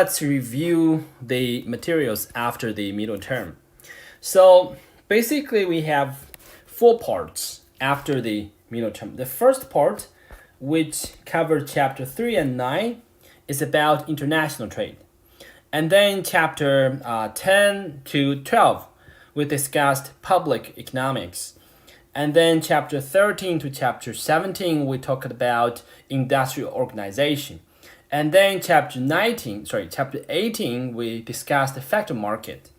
Let's review the materials after the middle term. So basically we have 4 parts after the middle term. The first part, which covers chapter 3 and 9, is about international trade. And then chapter 10 to 12, we discussed public economics. And then chapter 13 to chapter 17, we talked about industrial organization. And then chapter 18, we discussed the factor market.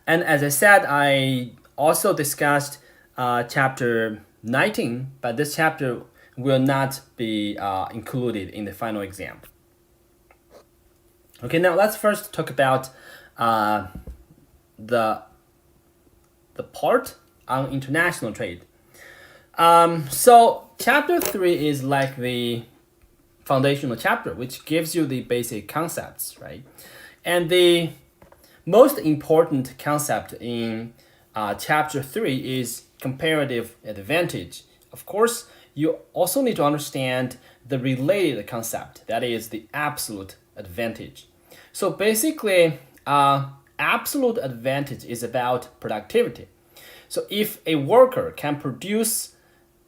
And as I said, I also discussed chapter 19, but this chapter will not be included in the final exam. Okay, now let's first talk about the part on international trade. So chapter 3 is like the foundational chapter, which gives you the basic concepts, right? And the most important concept in chapter 3 is comparative advantage. Of course, you also need to understand the related concept, that is the absolute advantage. So basically, absolute advantage is about productivity. So if a worker can produce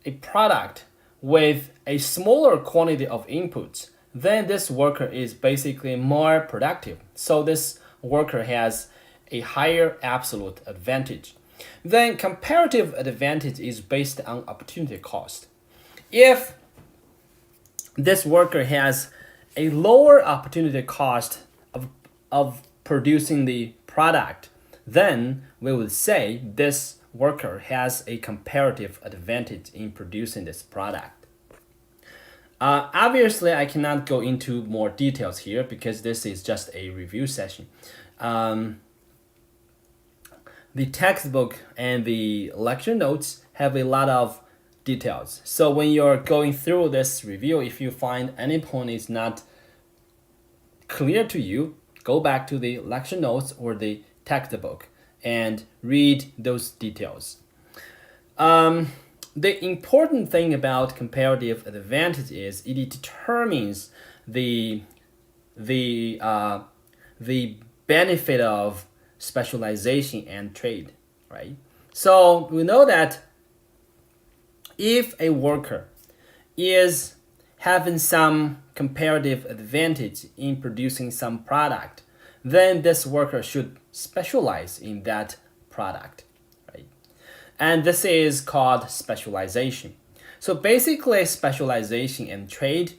a product with a smaller quantity of inputs, then this worker is basically more productive. So this worker has a higher absolute advantage. Then comparative advantage is based on opportunity cost. If this worker has a lower opportunity cost of producing the product, then we would say this worker has a comparative advantage in producing this product. Obviously, I cannot go into more details here because this is just a review session. The textbook and the lecture notes have a lot of details. So when you're going through this review, if you find any point is not clear to you, go back to the lecture notes or the textbook and read those details. The important thing about comparative advantage is it determines the benefit of specialization and trade, right? So we know that if a worker is having some comparative advantage in producing some product, then this worker should specialize in that product, right? And this is called specialization. So basically, specialization and trade,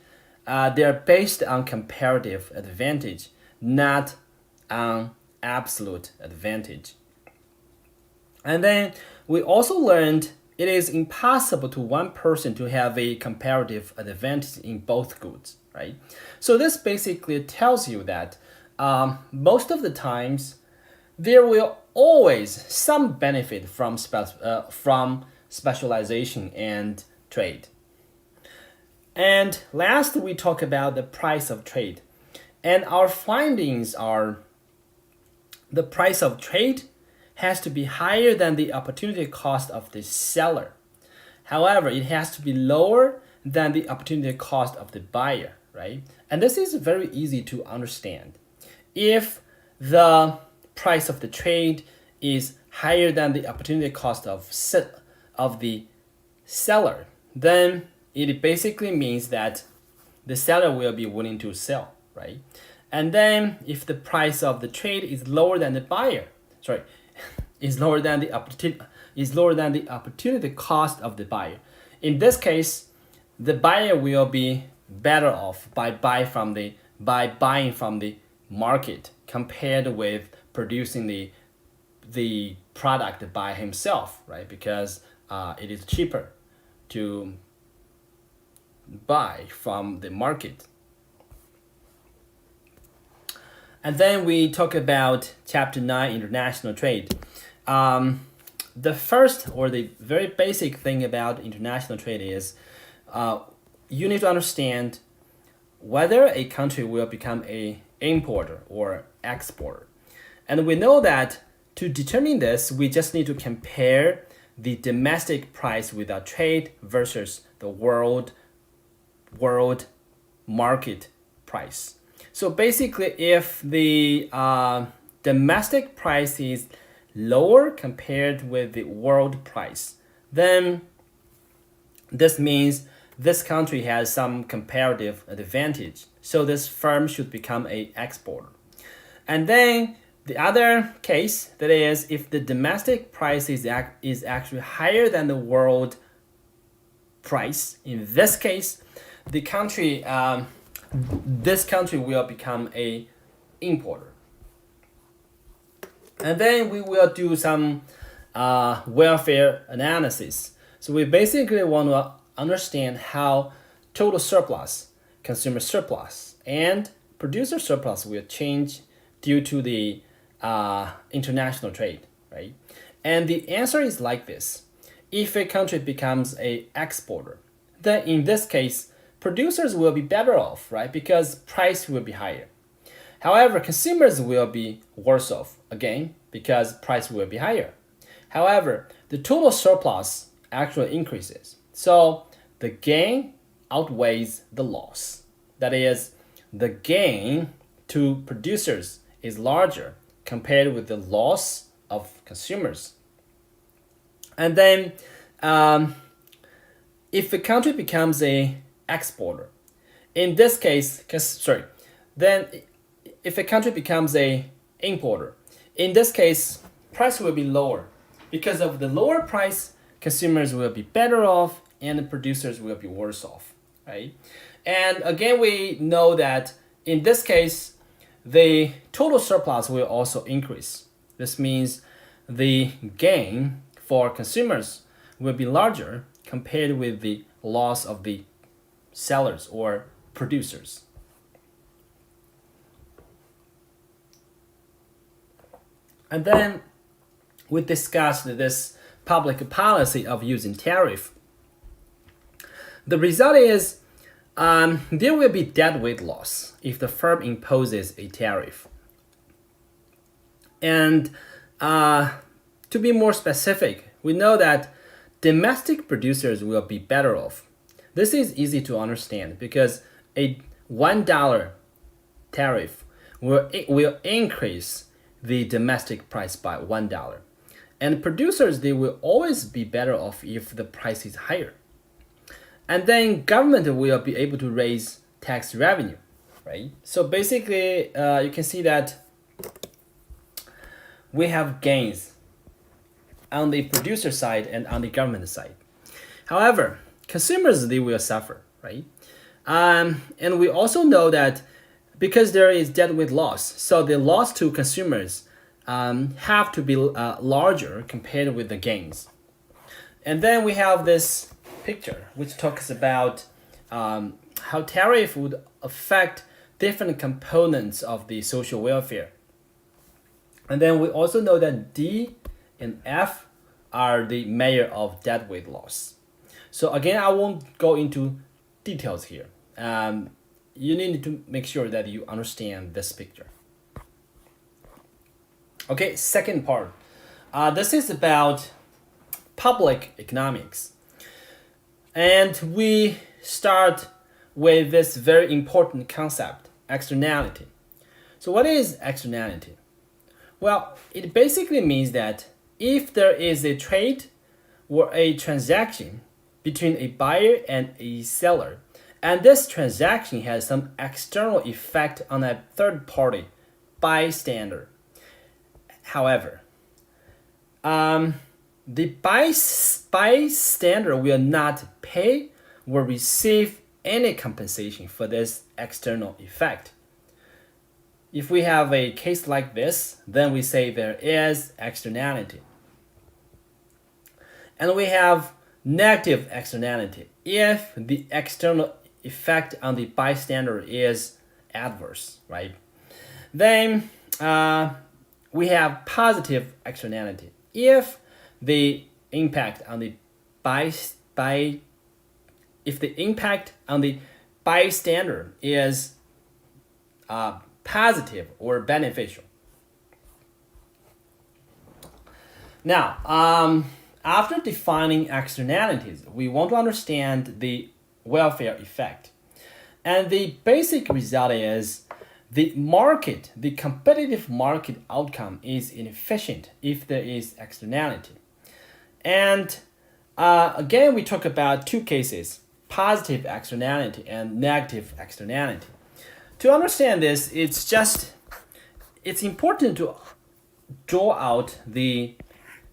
they're based on comparative advantage, not on absolute advantage. And then we also learned it is impossible to one person to have a comparative advantage in both goods, right? So this basically tells you that most of the times there will always some benefit from specialization and trade. And last, we talk about the price of trade. And our findings are the price of trade has to be higher than the opportunity cost of the seller. However, it has to be lower than the opportunity cost of the buyer, right? And this is very easy to understand. If the price of the trade is higher than the opportunity cost of the seller, then it basically means that the seller will be willing to sell, right? And then if the price of the trade is lower than the is lower than the opportunity cost of the buyer. In this case, the buyer will be better off by buying from the market compared with producing the product by himself, right? Because it is cheaper to buy from the market. And then we talk about chapter 9, international trade. The first or the very basic thing about international trade is you need to understand whether a country will become an importer or exporter. And we know that to determine this, we just need to compare the domestic price without trade versus the world market price. So basically, if the domestic price is lower compared with the world price, then this means this country has some comparative advantage. So this firm should become an exporter. And then the other case, that is, if the domestic price is actually higher than the world price, in this case, the country, this country will become a importer. And then we will do some welfare analysis. So we basically want to understand how total surplus, consumer surplus, and producer surplus will change due to the international trade, right? And the answer is like this. If a country becomes an exporter, then in this case, producers will be better off, right? Because price will be higher. However, consumers will be worse off, again, because price will be higher. However, the total surplus actually increases. So the gain outweighs the loss. That is, the gain to producers is larger compared with the loss of consumers. And then if a country becomes an exporter, in this case, then if a country becomes an importer, in this case, price will be lower. Because of the lower price, consumers will be better off and the producers will be worse off, right? And again, we know that in this case, the total surplus will also increase. This means the gain for consumers will be larger compared with the loss of the sellers or producers. And then we discussed this public policy of using tariff. The result is there will be deadweight loss if the firm imposes a tariff. And to be more specific, we know that domestic producers will be better off. This is easy to understand because a $1 tariff will increase the domestic price by $1. And producers, they will always be better off if the price is higher. And then government will be able to raise tax revenue, right? So basically, you can see that we have gains on the producer side and on the government side. However, consumers, they will suffer, right? And we also know that because there is deadweight loss, so the loss to consumers have to be larger compared with the gains. And then we have this picture which talks about how tariff would affect different components of the social welfare. And then we also know that D and F are the measure of deadweight loss. So again, I won't go into details here. You need to make sure that you understand this picture. Okay, second part. This is about public economics. And we start with this very important concept, externality. So what is externality? Well, it basically means that if there is a trade or a transaction between a buyer and a seller, and this transaction has some external effect on a third party, bystander. However, the bystander will not pay or receive any compensation for this external effect. If we have a case like this, then we say there is externality. And we have negative externality if the external effect on the bystander is adverse, right? Then we have positive externality if the impact on the bystander is positive or beneficial. Now, after defining externalities, we want to understand the welfare effect. And the basic result is the competitive market outcome is inefficient if there is externality. And again, we talk about two cases, positive externality and negative externality. To understand this, it's important to draw out the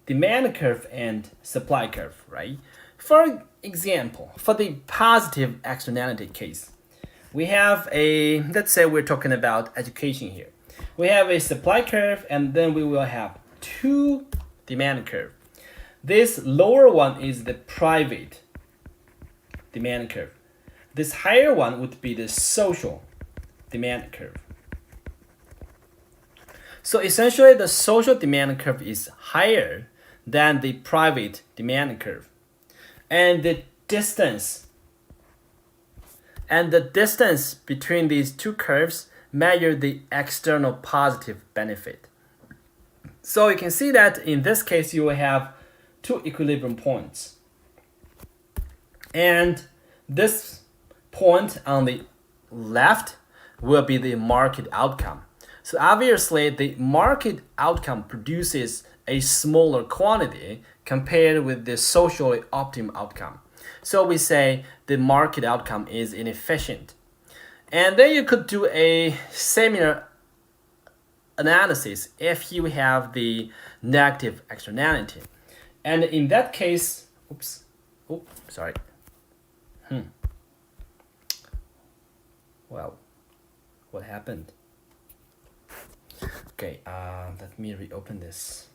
demand curve and supply curve, right? For example, for the positive externality case, we have let's say we're talking about education here. We have a supply curve and then we will have two demand curve. This lower one is the private demand curve. This higher one would be the social demand curve. So essentially the social demand curve is higher than the private demand curve. And the distance between these two curves measure the external positive benefit. So you can see that in this case you will have two equilibrium points. And this point on the left will be the market outcome. So obviously the market outcome produces a smaller quantity compared with the socially optimum outcome. So we say the market outcome is inefficient. And then you could do a similar analysis if you have the negative externality. And in that case, Well, what happened? Okay, let me reopen this.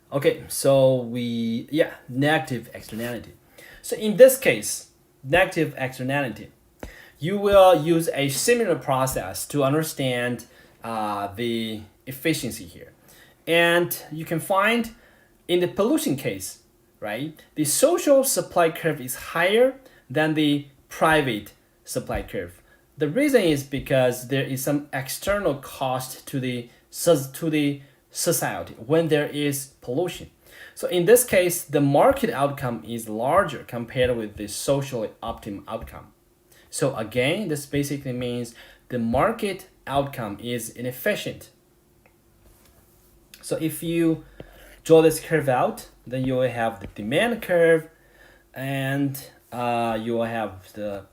Okay, so negative externality. So in this case, negative externality, you will use a similar process to understand the efficiency here. And you can find in the pollution case, right, the social supply curve is higher than the private supply curve. The reason is because there is some external cost to the society when there is pollution. So in this case, the market outcome is larger compared with the socially optimum outcome. So again, this basically means the market outcome is inefficient. So if you draw this curve out, then you will have the demand curve and you will have the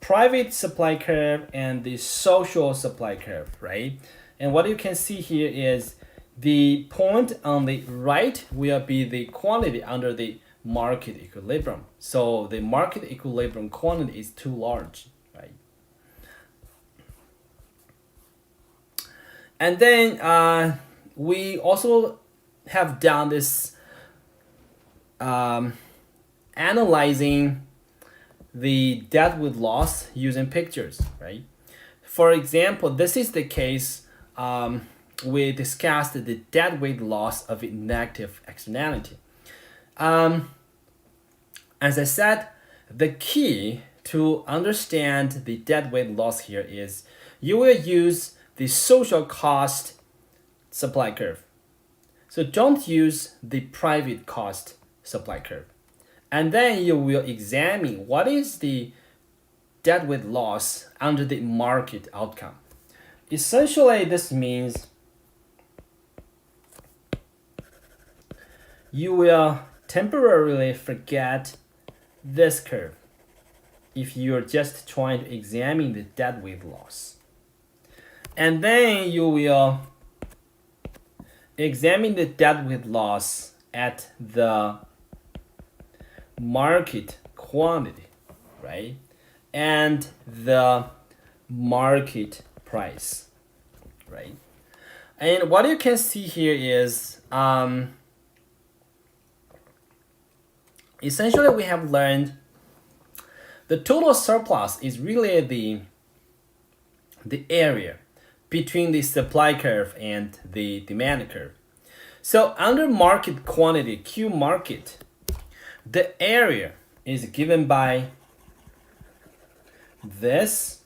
private supply curve and the social supply curve, right? And what you can see here is the point on the right will be the quantity under the market equilibrium. So the market equilibrium quantity is too large, right? And then we also have done this analyzing the deadweight loss using pictures, right? For example, this is the case we discussed the deadweight loss of a negative externality. As I said, the key to understand the deadweight loss here is you will use the social cost supply curve. So don't use the private cost supply curve. And then you will examine what is the deadweight loss under the market outcome. Essentially, this means you will temporarily forget this curve if you're just trying to examine the deadweight loss. And then you will examine the deadweight loss at the market quantity, right? And the market price, right? And what you can see here is essentially we have learned the total surplus is really the area between the supply curve and the demand curve. So under market quantity, Q market, the area is given by this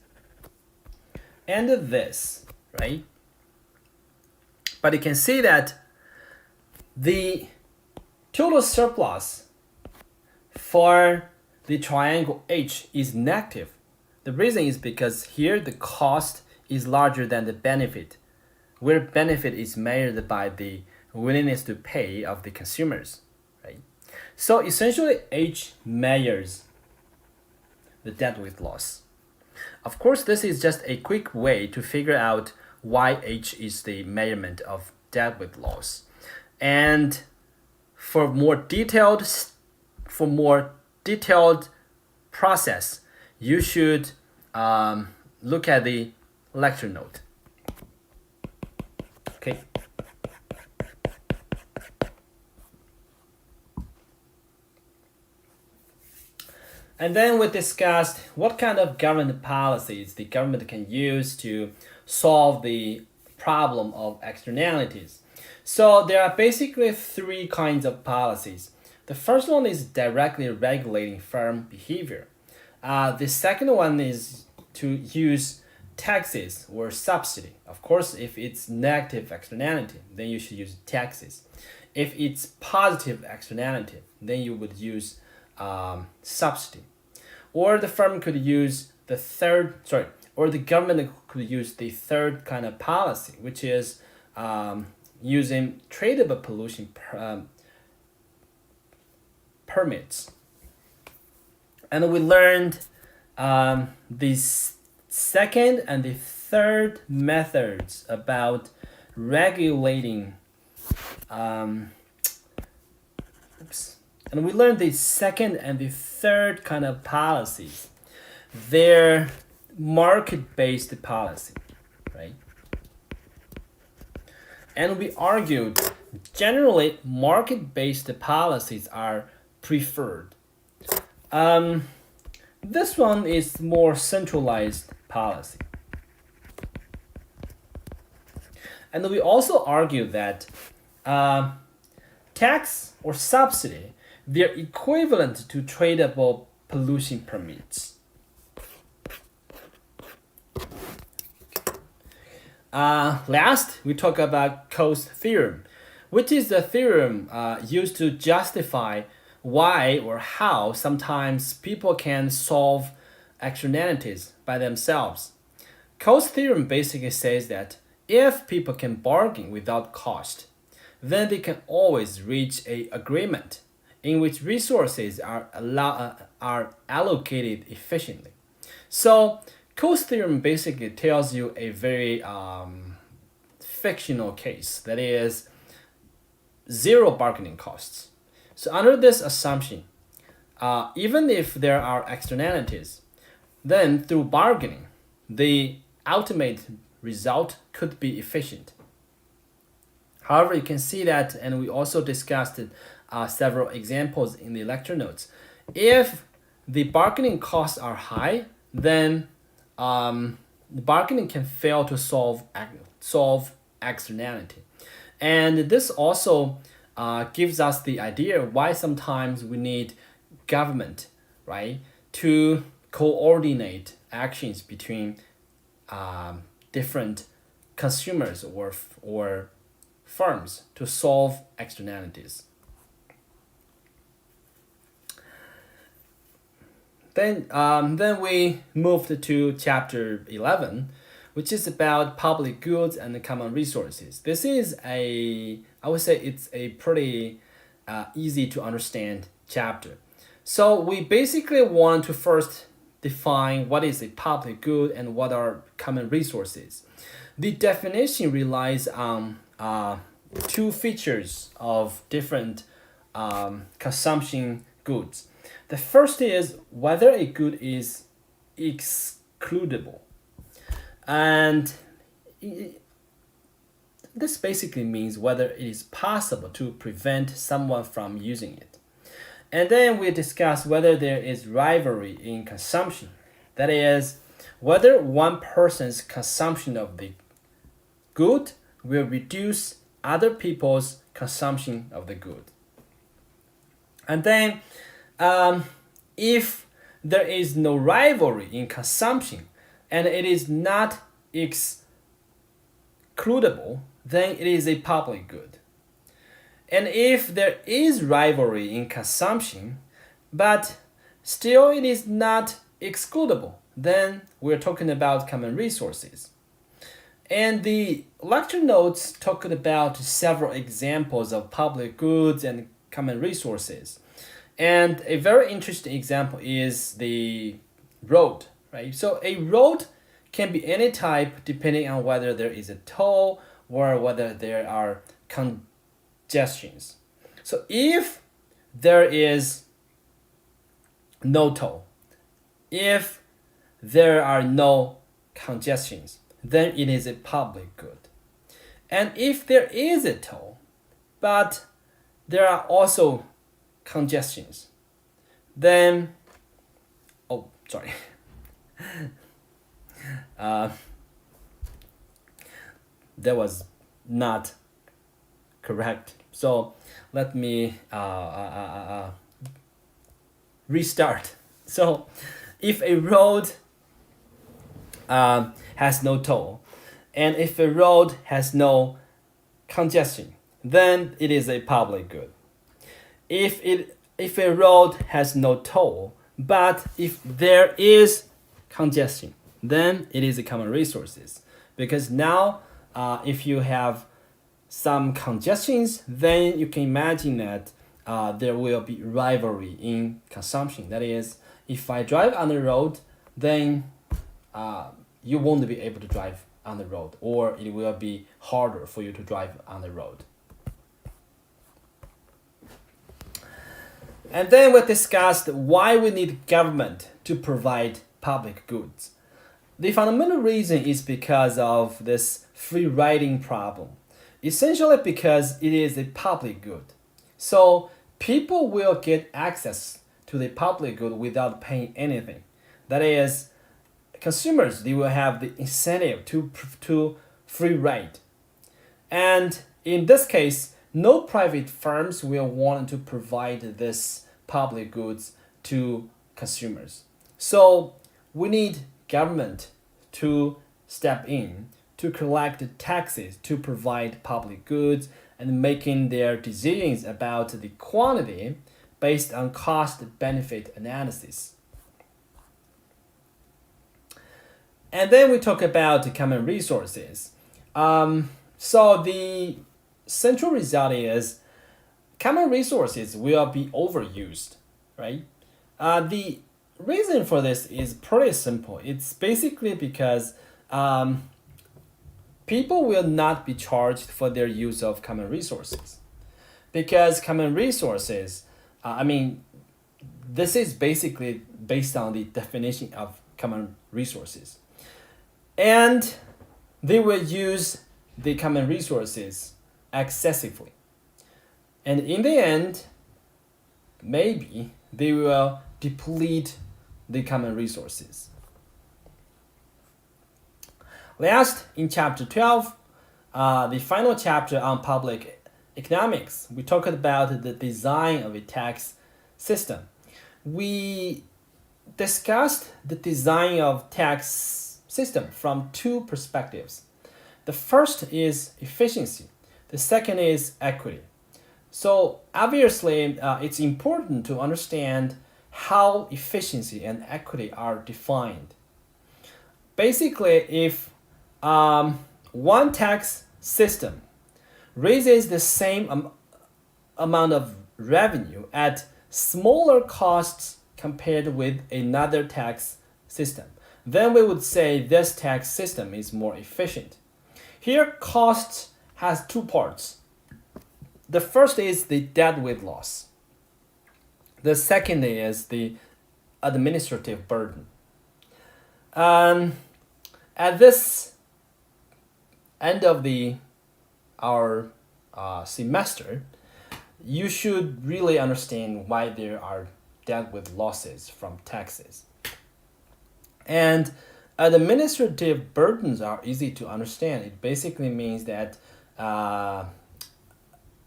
and this, right? But you can see that the total surplus for the triangle H is negative. The reason is because here the cost is larger than the benefit, where benefit is measured by the willingness to pay of the consumers, right? So essentially H measures the debt with loss. Of course, this is just a quick way to figure out why H is the measurement of debt with loss. And for more detailed process, you should look at the lecture note. Okay. And then we discussed what kind of government policies the government can use to solve the problem of externalities. So there are basically three kinds of policies. The first one is directly regulating firm behavior. The second one is to use taxes or subsidy. Of course, if it's negative externality, then you should use taxes. If it's positive externality, then you would use subsidy. Or the firm could use the government could use the third kind of policy, which is using tradable pollution permits. And we learned the second and the third methods about regulating. And we learned the second and the third kind of policies. They're market-based policy, right? And we argued generally market-based policies are preferred. This one is more centralized policy. And we also argue that tax or subsidy, they're equivalent to tradable pollution permits. Last, we talk about Cos Theorem, which is the theorem used to justify why or how sometimes people can solve externalities by themselves. Cos Theorem basically says that if people can bargain without cost, then they can always reach an agreement in which resources are allocated efficiently. So Cos Theorem basically tells you a very fictional case, that is zero bargaining costs. So under this assumption, even if there are externalities, then through bargaining, the ultimate result could be efficient. However, you can see that, and we also discussed several examples in the lecture notes. If the bargaining costs are high, then the bargaining can fail to solve externality. And this also gives us the idea why sometimes we need government, right, to coordinate actions between different consumers or firms to solve externalities. Then we moved to chapter 11, which is about public goods and common resources. This is I would say it's a pretty easy to understand chapter. So we basically want to first define what is a public good and what are common resources. The definition relies on two features of different consumption goods. The first is whether a good is excludable. And this basically means whether it is possible to prevent someone from using it. And then we discuss whether there is rivalry in consumption. That is, whether one person's consumption of the good will reduce other people's consumption of the good. And then if there is no rivalry in consumption and it is not excludable, then it is a public good. And if there is rivalry in consumption, but still it is not excludable. Then we're talking about common resources. And the lecture notes talked about several examples of public goods and common resources. And a very interesting example is the road, right? So a road can be any type depending on whether there is a toll or whether there are congestions. So if there is no toll, if there are no congestions, then it is a public good. And if there is a toll, but there are also congestions, then, oh, sorry. That was not correct. So let me restart. So if a road has no toll, and if a road has no congestion, then it is a public good. If a road has no toll, but if there is congestion, then it is a common resources. Because now, if you have some congestions, then you can imagine that there will be rivalry in consumption. That is, if I drive on the road, then you won't be able to drive on the road, or it will be harder for you to drive on the road. And then we discussed why we need government to provide public goods. The fundamental reason is because of this free riding problem. Essentially because it is a public good. So people will get access to the public good without paying anything. That is, consumers, they will have the incentive to free ride. And in this case, no private firms will want to provide this public goods to consumers. So we need government to step in to collect taxes to provide public goods and making their decisions about the quantity based on cost-benefit analysis. And then we talk about common resources. So the central result is common resources will be overused, right? The reason for this is pretty simple. It's basically because people will not be charged for their use of common resources. Because common resources, this is basically based on the definition of common resources. And they will use the common resources excessively. And in the end, maybe they will deplete the common resources. Last, in chapter 12, the final chapter on public economics, we talked about the design of a tax system. We discussed the design of tax system from two perspectives. The first is efficiency. The second is equity. So obviously, it's important to understand how efficiency and equity are defined. Basically, if one tax system raises the same amount of revenue at smaller costs compared with another tax system, then we would say this tax system is more efficient. Here, cost has two parts. The first is the deadweight loss. The second is the administrative burden. At this end of our semester, you should really understand why there are deadweight losses from taxes. And administrative burdens are easy to understand. It basically means that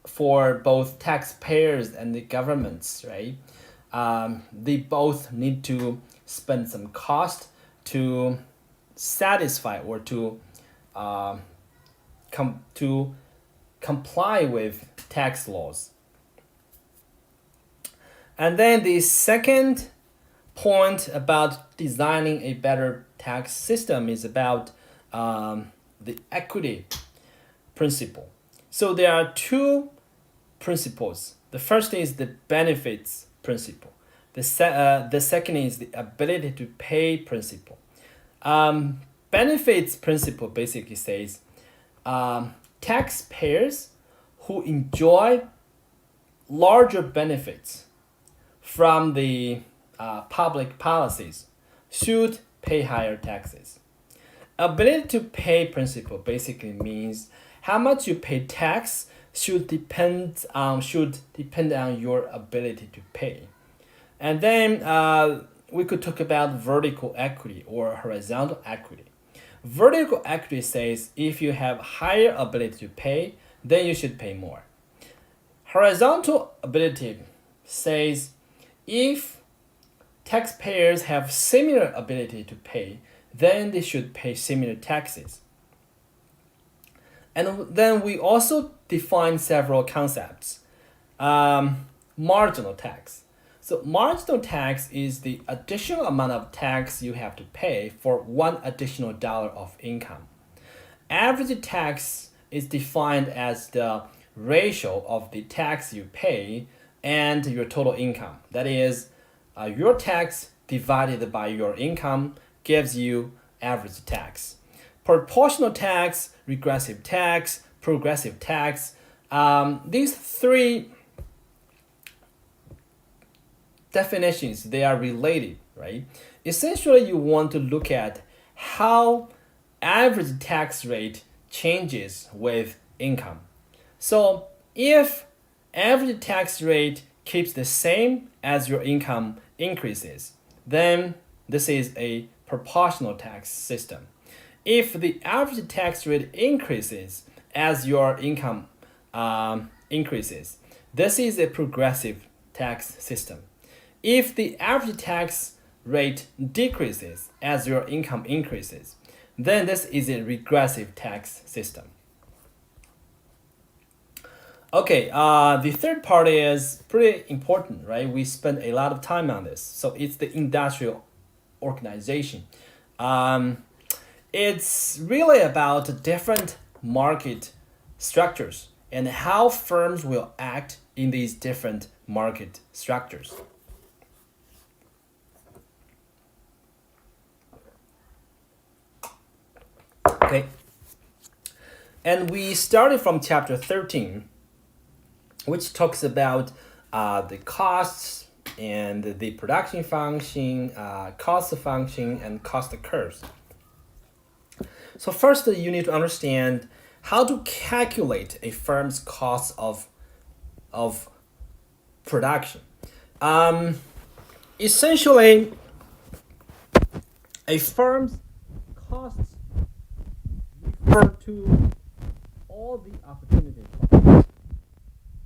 for both taxpayers and the governments, right? They both need to spend some cost to satisfy or to comply with tax laws. And then the second point about designing a better tax system is about the equity principle. So there are two principles. The first is the benefits principle. The second is the ability to pay principle. Benefits principle basically says taxpayers who enjoy larger benefits from the public policies should pay higher taxes. Ability to pay principle basically means how much you pay tax should depend on your ability to pay. And then we could talk about vertical equity or horizontal equity. Vertical equity says if you have higher ability to pay, then you should pay more. Horizontal ability says if taxpayers have similar ability to pay, then they should pay similar taxes. And then we also define several concepts. Marginal tax. So marginal tax is the additional amount of tax you have to pay for one additional dollar of income. Average tax is defined as the ratio of the tax you pay and your total income. That is, your tax divided by your income gives you average tax. Proportional tax, regressive tax, progressive tax, these three definitions, they are related, right? Essentially, you want to look at how average tax rate changes with income. So if average tax rate keeps the same as your income increases, then this is a proportional tax system. If the average tax rate increases as your income increases, this is a progressive tax system. If the average tax rate decreases as your income increases, then this is a regressive tax system. Okay, the third part is pretty important, right? We spent a lot of time on this. So it's the industrial organization. It's really about different market structures and how firms will act in these different market structures. Okay, and we started from chapter 13, which talks about the costs and the production function, cost function, and cost curves. So first, you need to understand how to calculate a firm's cost of production. Essentially, a firm's costs refer to all the opportunity costs.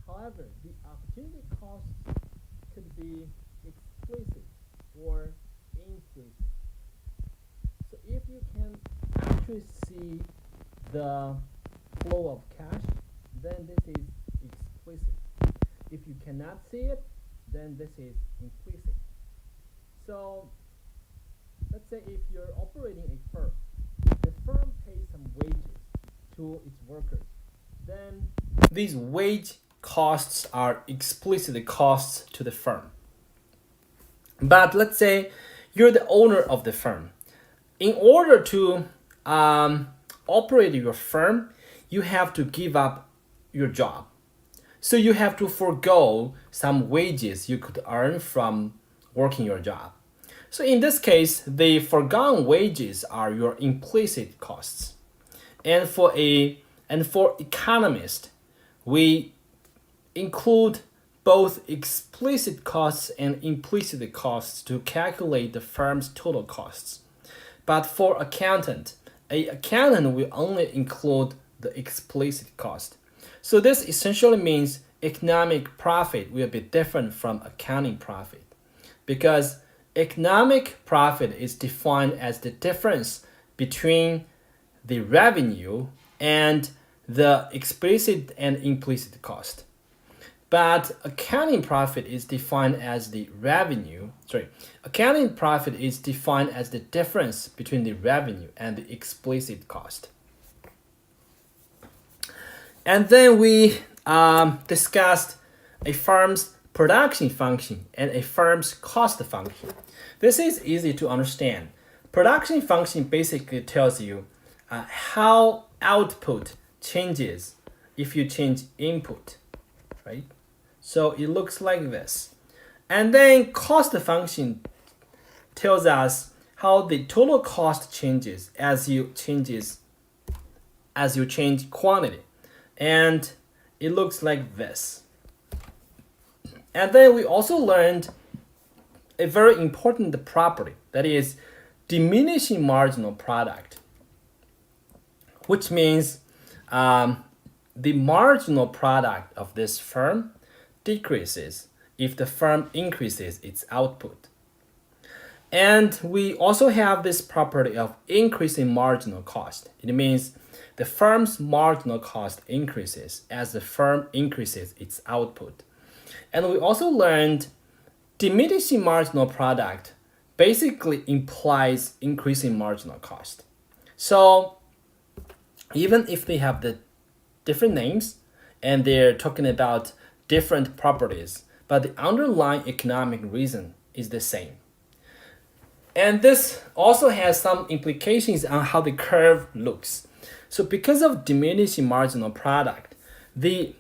However, the opportunity costs could be explicit or implicit. So if you can actually see the flow of cash, then this is explicit. If you cannot see it, then this is implicit. So let's say if you're operating a firm, the firm pays some wages to its workers, then these wage costs are explicit costs to the firm. But let's say you're the owner of the firm. In order to operate your firm, you have to give up your job. So you have to forego some wages you could earn from working your job. So in this case, the foregone wages are your implicit costs. And for economists, we include both explicit costs and implicit costs to calculate the firm's total costs. But for an accountant will only include the explicit cost. So this essentially means economic profit will be different from accounting profit, because economic profit is defined as the difference between the revenue and the explicit and implicit cost. But accounting profit is defined as the revenue. Accounting profit is defined as the difference between the revenue and the explicit cost. And then we discussed a firm's production function and a firm's cost function. This is easy to understand. Production function basically tells you how output changes if you change input, right? So it looks like this. And then cost function tells us how the total cost changes as you change quantity. And it looks like this. And then we also learned a very important property, that is diminishing marginal product, which means the marginal product of this firm decreases if the firm increases its output. And we also have this property of increasing marginal cost. It means the firm's marginal cost increases as the firm increases its output. And we also learned diminishing marginal product basically implies increasing marginal cost. So even if they have the different names and they're talking about different properties, but the underlying economic reason is the same. And this also has some implications on how the curve looks. So because of diminishing marginal product, the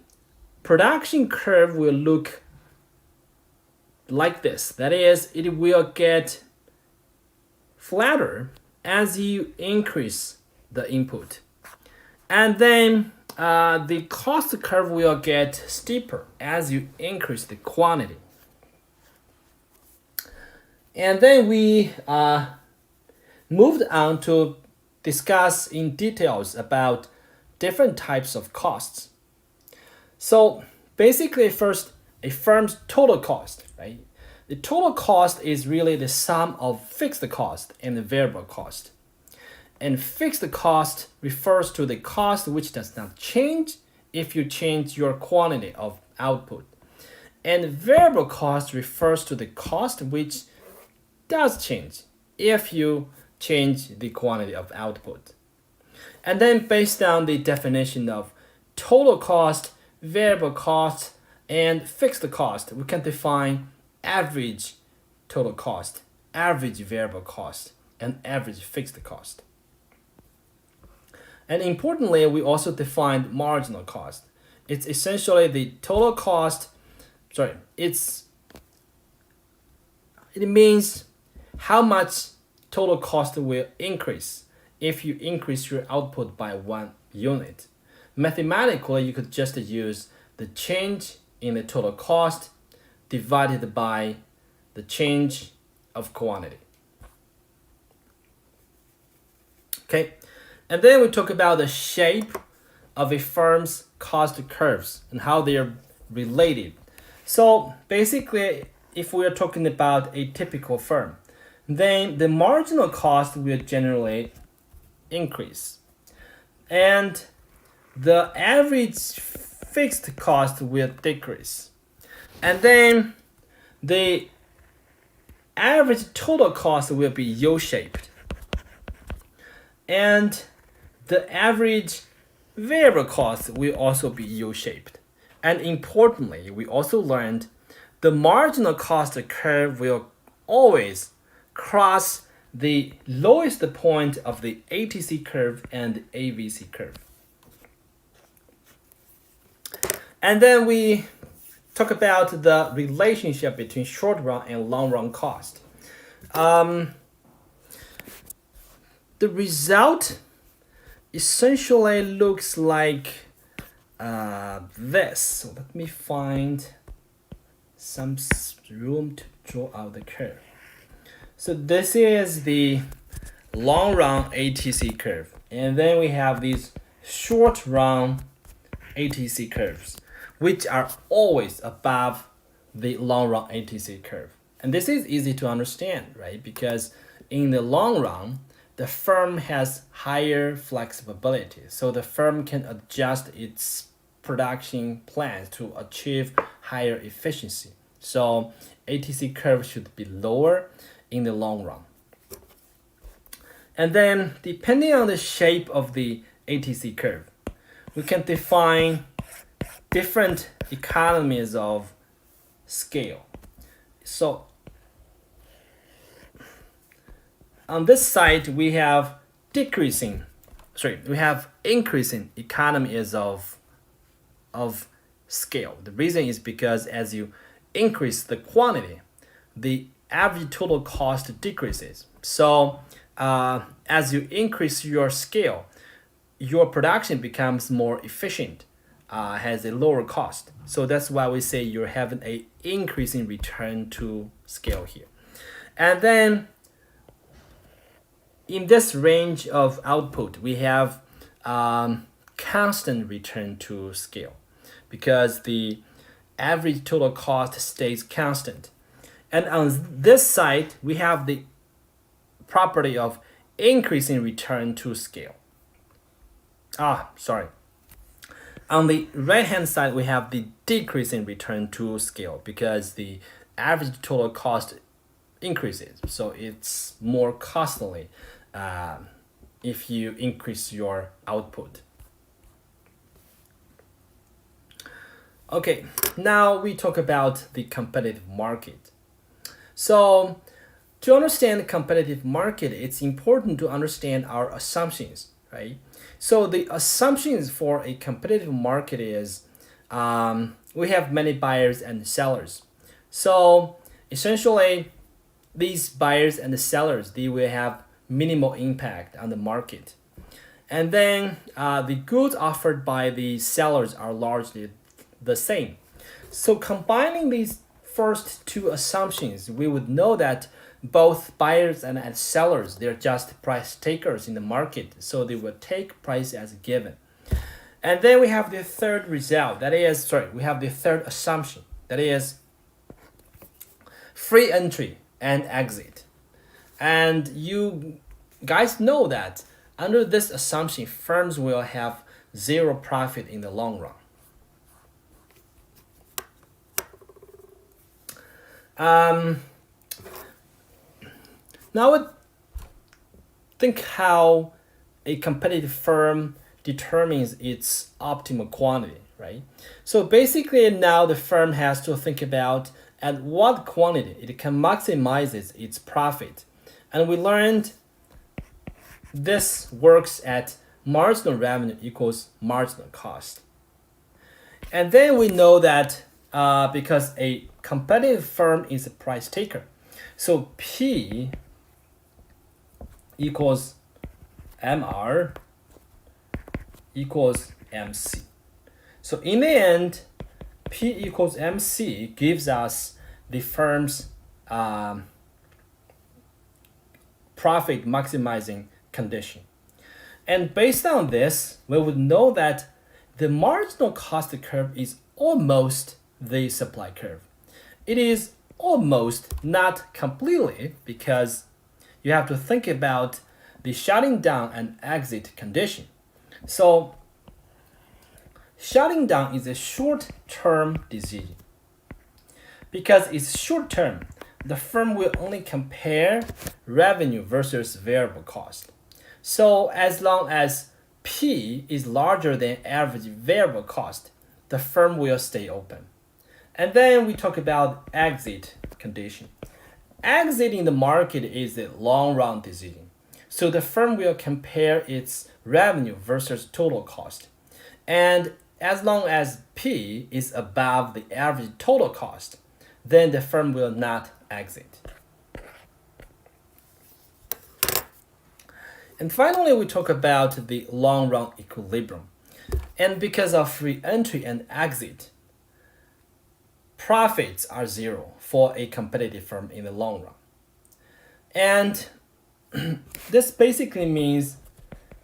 production curve will look like this. That is, it will get flatter as you increase the input. And then the cost curve will get steeper as you increase the quantity. And then we moved on to discuss in details about different types of costs. So basically, first, a firm's total cost, right? The total cost is really the sum of fixed cost and the variable cost. And fixed cost refers to the cost which does not change if you change your quantity of output. And variable cost refers to the cost which does change if you change the quantity of output. And then based on the definition of total cost, variable cost, and fixed cost, we can define average total cost, average variable cost, and average fixed cost. And importantly, we also defined marginal cost. It's essentially the total cost, it means how much total cost will increase if you increase your output by 1 unit. Mathematically, you could just use the change in the total cost divided by the change of quantity. Okay, and then we talk about the shape of a firm's cost curves and how they are related. So basically, if we are talking about a typical firm, then the marginal cost will generally increase. And the average fixed cost will decrease. And then the average total cost will be U-shaped. And the average variable cost will also be U-shaped. And importantly, we also learned the marginal cost curve will always cross the lowest point of the ATC curve and the AVC curve. And then we talk about the relationship between short run and long run cost. The result essentially looks like this. So let me find some room to draw out the curve. So this is the long run ATC curve. And then we have these short run ATC curves, which are always above the long run ATC curve. And this is easy to understand, right? Because in the long run, the firm has higher flexibility. So the firm can adjust its production plans to achieve higher efficiency. So ATC curve should be lower in the long run. And then depending on the shape of the ATC curve, we can define different economies of scale. So on this side, we have increasing economies of scale. The reason is because as you increase the quantity, the average total cost decreases. So as you increase your scale, your production becomes more efficient, has a lower cost. So that's why we say you're having a increasing return to scale here. And then in this range of output, we have constant return to scale because the average total cost stays constant. And on this side, we have the property of increasing return to scale. On the right-hand side, we have the decreasing return to scale because the average total cost increases. So it's more costly if you increase your output. Okay, now we talk about the competitive market. So to understand the competitive market, it's important to understand our assumptions, right? So the assumptions for a competitive market is we have many buyers and sellers. So essentially, these buyers and the sellers, they will have minimal impact on the market. And then the goods offered by the sellers are largely the same. So combining these first two assumptions, we would know that both buyers and sellers, they're just price takers in the market. So they will take price as a given. And then we have the third result, we have the third assumption, that is free entry and exit. And you guys know that under this assumption, firms will have zero profit in the long run. Now think how a competitive firm determines its optimal quantity, right? So basically now the firm has to think about at what quantity it can maximize its profit. And we learned this works at marginal revenue equals marginal cost. And then we know that because a competitive firm is a price taker, so P equals MR equals MC. So in the end, P equals MC gives us the firm's profit maximizing condition. And based on this, we would know that the marginal cost curve is almost the supply curve. It is almost, not completely, because you have to think about the shutting down and exit condition. So shutting down is a short-term decision. Because it's short-term, the firm will only compare revenue versus variable cost. So as long as P is larger than average variable cost, the firm will stay open. And then we talk about exit condition. Exiting the market is a long-run decision. So the firm will compare its revenue versus total cost. And as long as P is above the average total cost, then the firm will not exit. And finally, we talk about the long-run equilibrium. And because of free entry and exit, profits are zero for a competitive firm in the long run. And this basically means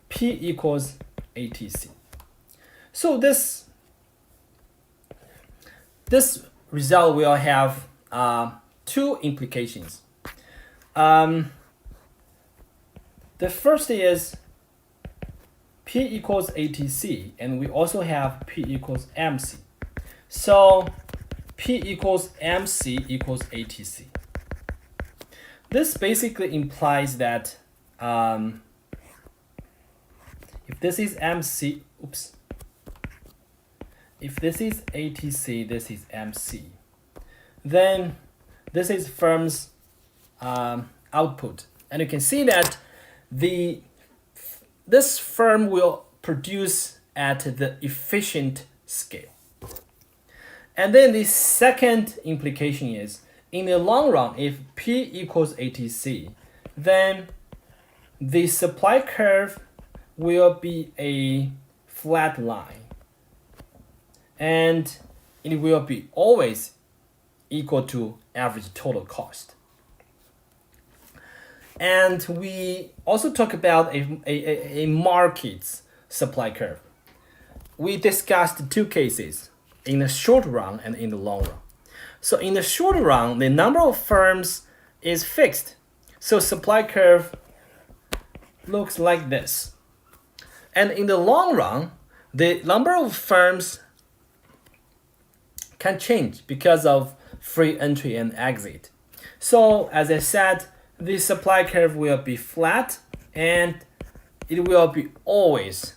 P equals ATC. So this result will have two implications. The first is P equals ATC, and we also have P equals MC. So P equals MC equals ATC. This basically implies that if this is MC, if this is ATC, this is MC, then this is firm's output. And you can see that this firm will produce at the efficient scale. And then the second implication is, in the long run, if P equals ATC, then the supply curve will be a flat line. And it will be always equal to average total cost. And we also talk about a market's supply curve. We discussed two cases, in the short run and in the long run. So in the short run, the number of firms is fixed. So supply curve looks like this. And in the long run, the number of firms can change because of free entry and exit. So as I said, the supply curve will be flat, and it will be always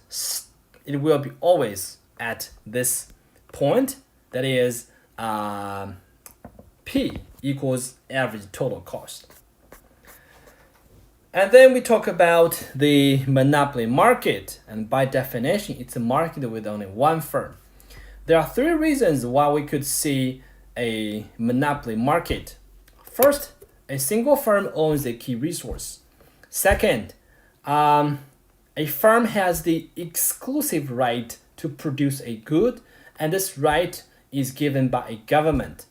at this point, that is P equals average total cost. And then we talk about the monopoly market, and by definition, it's a market with only one firm. There are three reasons why we could see a monopoly market. First, a single firm owns a key resource. Second, a firm has the exclusive right to produce a good, and this right is given by a government.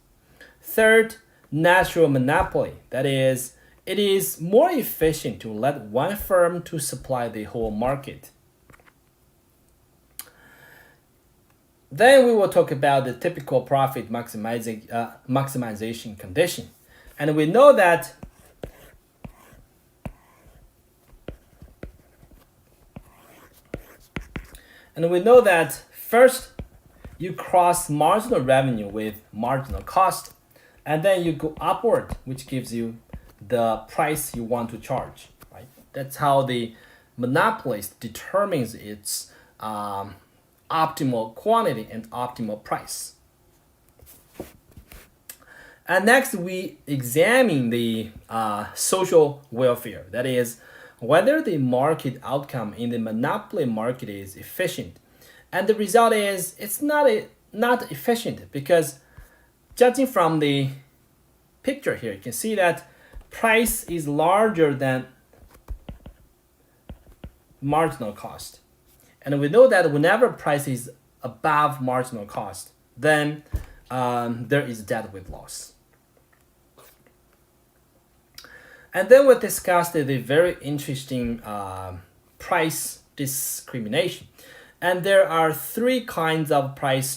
Third, natural monopoly. That is, it is more efficient to let one firm to supply the whole market. Then we will talk about the typical profit maximization condition. And we know that first you cross marginal revenue with marginal cost, and then you go upward, which gives you the price you want to charge. Right? That's how the monopolist determines its optimal quantity and optimal price. And next, we examine the social welfare. That is, whether the market outcome in the monopoly market is efficient. And the result is it's not efficient, because judging from the picture here, you can see that price is larger than marginal cost. And we know that whenever price is above marginal cost, then there is debt with loss. And then we discussed the very interesting price discrimination. And there are three kinds of price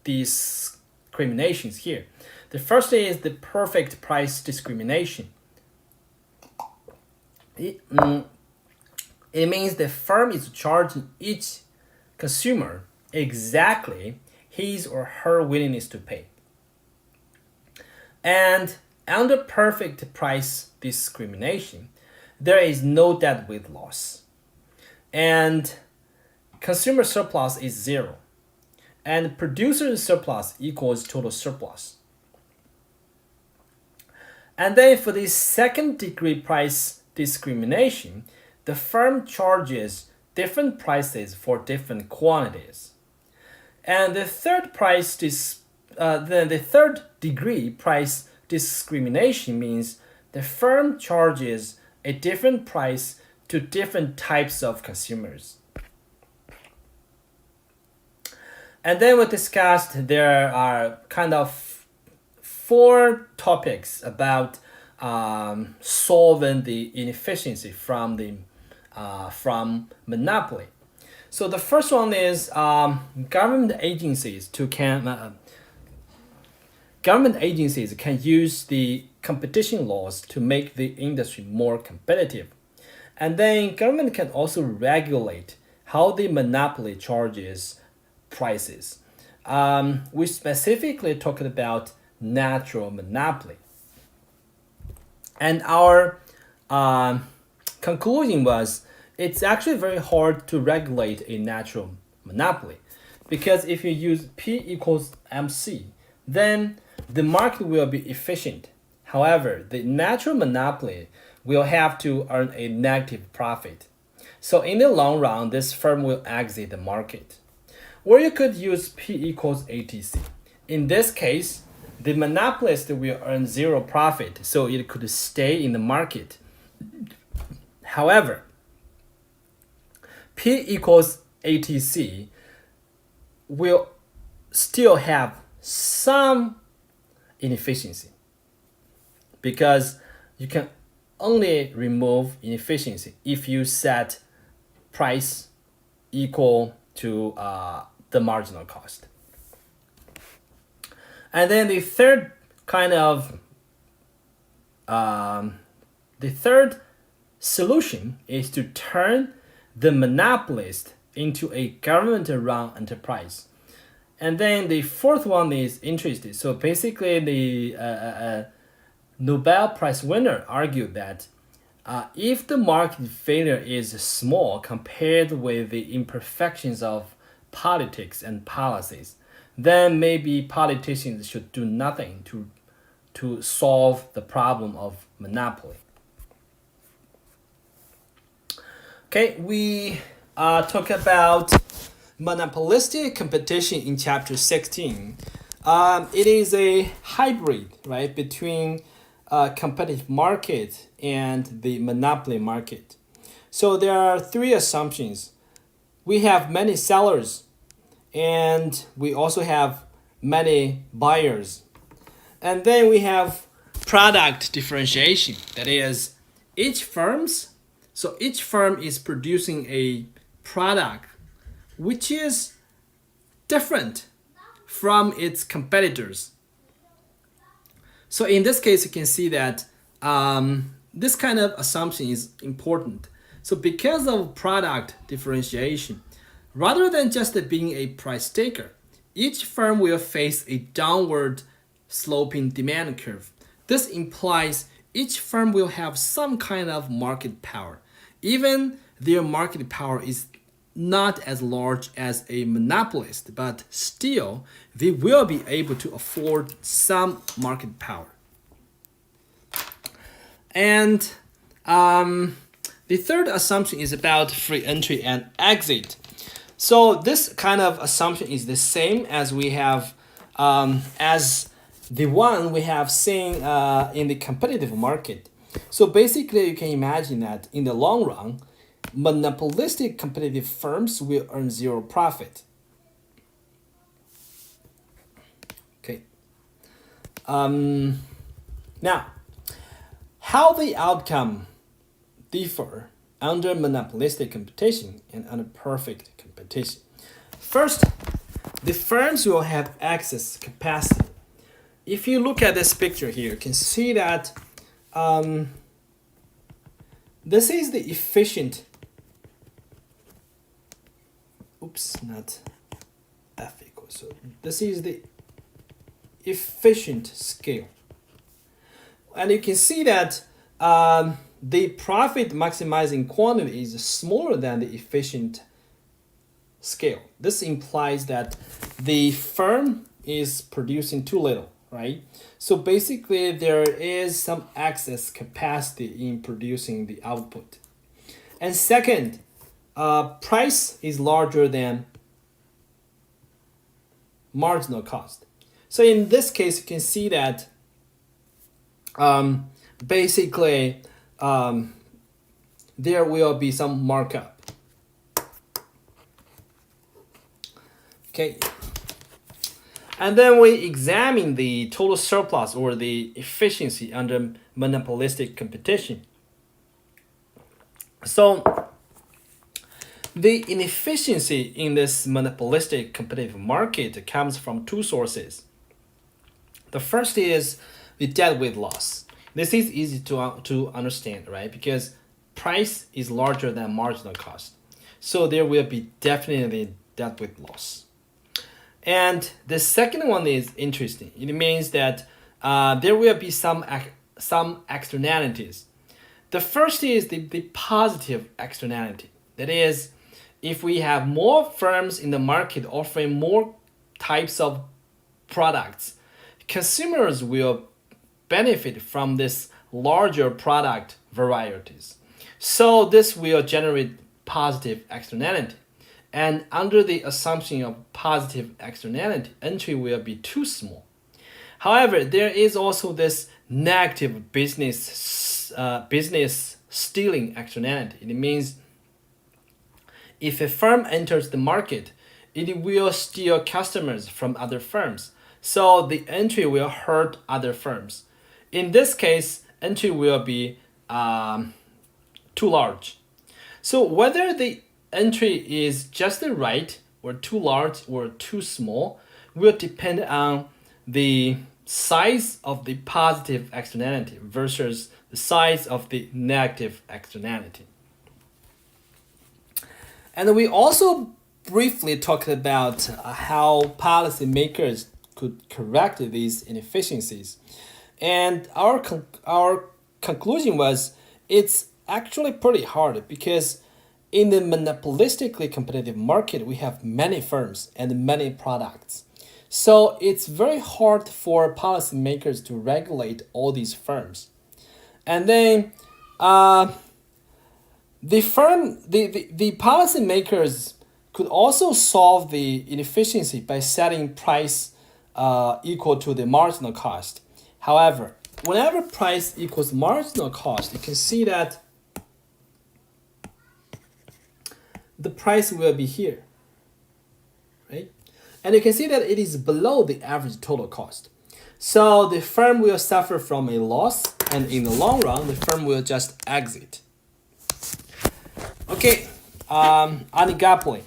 discriminations here. The first is the perfect price discrimination. It means the firm is charging each consumer exactly his or her willingness to pay. And under perfect price discrimination, there is no debt with loss. And consumer surplus is zero. And producer surplus equals total surplus. And then for the second degree price discrimination, the firm charges different prices for different quantities. And the third degree price discrimination means the firm charges a different price to different types of consumers. And then we discussed there are kind of four topics about solving the inefficiency from monopoly. So the first one is government agencies can use the competition laws to make the industry more competitive. And then government can also regulate how the monopoly charges prices. we specifically talked about natural monopoly. And our conclusion was it's actually very hard to regulate a natural monopoly, because if you use P equals MC, then the market will be efficient. However, the natural monopoly will have to earn a negative profit. So in the long run, this firm will exit the market. Or you could use P equals ATC. In this case, the monopolist will earn zero profit, so it could stay in the market. However, P equals ATC will still have some inefficiency, because you can only remove inefficiency if you set price equal to the marginal cost. And then the third solution is to turn the monopolist into a government-run enterprise. And then the fourth one is interesting. So basically, the Nobel Prize winner argued that if the market failure is small compared with the imperfections of politics and policies, then maybe politicians should do nothing to solve the problem of monopoly. Okay, we talk about monopolistic competition in chapter 16. It is a hybrid, right, between competitive market and the monopoly market. So there are three assumptions. We have many sellers, and we also have many buyers. And then we have product differentiation. That is, each firm is producing a product which is different from its competitors. So in this case, you can see that this kind of assumption is important. So because of product differentiation, rather than just being a price taker, each firm will face a downward sloping demand curve. This implies each firm will have some kind of market power. Even their market power is not as large as a monopolist, but still they will be able to afford some market power. And the third assumption is about free entry and exit. So this kind of assumption is the same as we have as the one we have seen in the competitive market. So basically, you can imagine that in the long run, monopolistic competitive firms will earn zero profit. Okay. Now, how the outcome differ under monopolistic competition and under perfect competition. First, the firms will have excess capacity. If you look at this picture here, you can see that this is the efficient, not F equals, so this is the efficient scale. And you can see that the profit maximizing quantity is smaller than the efficient scale. This implies that the firm is producing too little, right? So basically, there is some excess capacity in producing the output. And second, price is larger than marginal cost. So in this case, you can see that basically there will be some markup. Okay. And then we examine the total surplus or the efficiency under monopolistic competition. So the inefficiency in this monopolistic competitive market comes from two sources. The first is the deadweight loss. This is easy to understand, right? Because price is larger than marginal cost. So there will be definitely deadweight loss. And the second one is interesting. It means that there will be some externalities. The first is the positive externality. That is, if we have more firms in the market offering more types of products, consumers will benefit from this larger product varieties. So this will generate positive externality. And under the assumption of positive externality, entry will be too small. However, there is also this negative business stealing externality. It means if a firm enters the market, it will steal customers from other firms. So the entry will hurt other firms. In this case, entry will be too large. So whether the entry is just right or too large or too small will depend on the size of the positive externality versus the size of the negative externality. And we also briefly talked about how policymakers could correct these inefficiencies. And our conclusion was it's actually pretty hard because in the monopolistically competitive market, we have many firms and many products. So it's very hard for policymakers to regulate all these firms. And then the policymakers could also solve the inefficiency by setting price equal to the marginal cost. However, whenever price equals marginal cost, you can see that the price will be here, right? And you can see that it is below the average total cost. So the firm will suffer from a loss, and in the long run, the firm will just exit. Okay, oligopoly.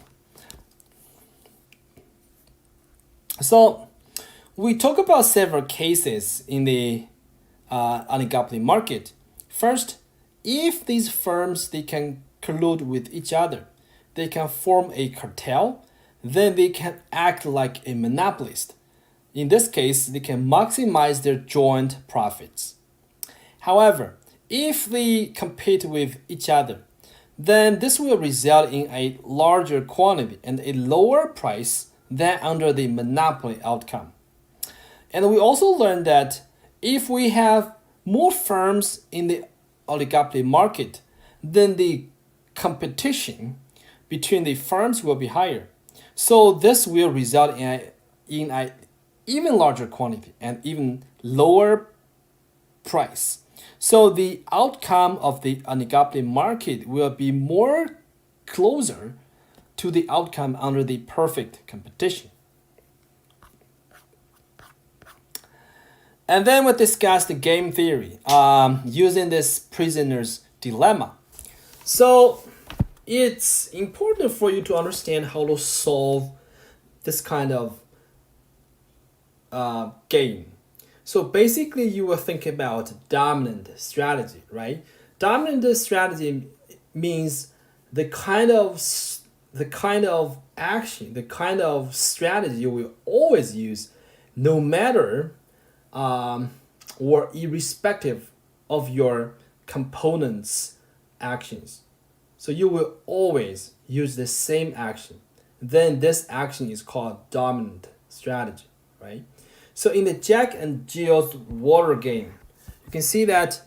So we talk about several cases in the oligopoly market. First, if these firms, they can collude with each other, they can form a cartel, then they can act like a monopolist. In this case, they can maximize their joint profits. However, if they compete with each other, then this will result in a larger quantity and a lower price than under the monopoly outcome. And we also learned that if we have more firms in the oligopoly market, then the competition between the firms will be higher. So this will result in a even larger quantity and even lower price. So the outcome of the oligopoly market will be more closer to the outcome under the perfect competition. And then we discussed the game theory using this prisoner's dilemma. So it's important for you to understand how to solve this kind of game. So basically, you will think about dominant strategy, right? Dominant strategy means the kind of action, the kind of strategy you will always use, no matter or irrespective of your components' actions. So you will always use the same action. Then this action is called dominant strategy, right? So in the Jack and Jill's water game, you can see that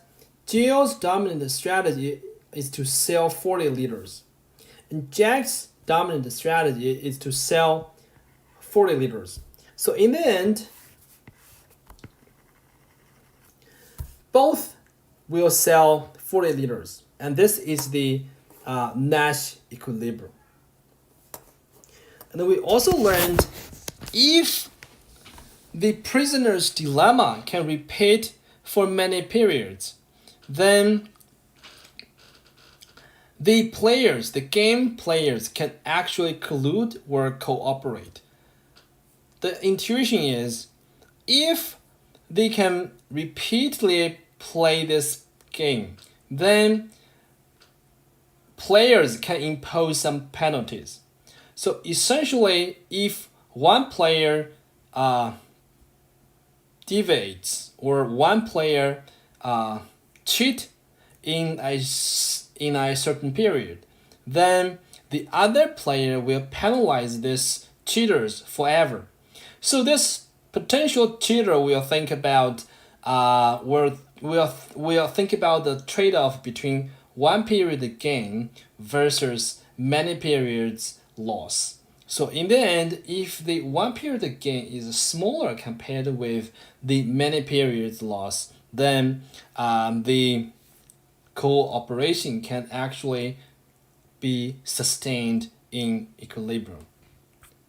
Jill's dominant strategy is to sell 40 liters. And Jack's dominant strategy is to sell 40 liters. So in the end, both will sell 40 liters. And this is the Nash equilibrium. And then we also learned if the prisoner's dilemma can repeat for many periods, then the game players can actually collude or cooperate. The intuition is if they can repeatedly play this game, then players can impose some penalties. So essentially, if one player deviates or one player cheat in a certain period, then the other player will penalize this cheaters forever. So this potential cheater will think about will think about the trade-off between one period gain versus many periods loss. So in the end, if the one period gain is smaller compared with the many periods loss, then the cooperation can actually be sustained in equilibrium.